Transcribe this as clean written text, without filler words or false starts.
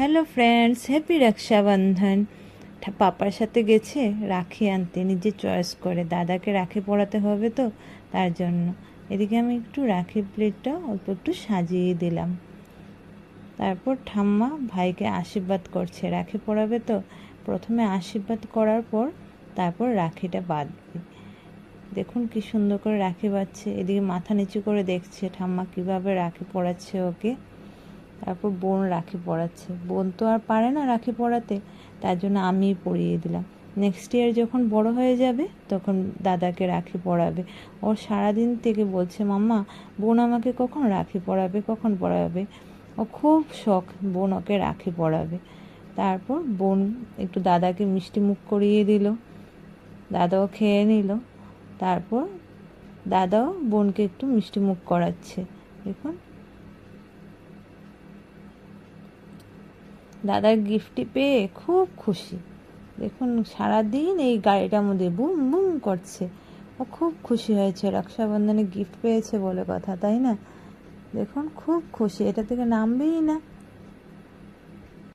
Hello friends, happy Rakshabandhan. পাপার সাথে গেছে রাখি আনতে, নিজে চয়েস করে। দাদাকে রাখি পরাতে হবে তো, তার জন্য। এদিকে আমি একটু রাখি প্লেটটা অল্প একটু সাজিয়ে দিলাম। তারপর ঠাম্মা ভাইকে আশীর্বাদ করছে, রাখি পরাবে তো। প্রথমে আশীর্বাদ করার পর তারপর রাখিটা বাঁধবে। দেখুন কি সুন্দর করে রাখি বাঁধছে। এদিকে মাথা নিচু করে দেখছে ঠাম্মা কিভাবে রাখি পরাচ্ছে ওকে। তারপর বোন রাখি পরাচ্ছে। বোন তো আর পারে না রাখি পরাতে, তার জন্য আমিই পরিয়ে দিলাম। নেক্সট ইয়ার যখন বড় হয়ে যাবে তখন দাদাকে রাখি পরাবে। ওর সারাদিন থেকে বলছে, মাম্মা বোন আমাকে কখন রাখি পরাবে, কখন পরাবে। ও খুব শখ বোন ওকে রাখি পরাবে। তারপর বোন একটু দাদাকে মিষ্টি মুখ করিয়ে দিল, দাদাও খেয়ে নিল। তারপর দাদাও বোনকে একটু মিষ্টি মুখ করাচ্ছে। দেখুন দাদার গিফটটি পেয়ে খুব খুশি। দেখুন সারাদিন এই গাড়িটার মধ্যে বুম বুম করছে। ও খুব খুশি হয়েছে, রক্ষাবন্ধনে গিফট পেয়েছে বলে কথা, তাই না? দেখুন খুব খুশি, এটা থেকে নামবেই না।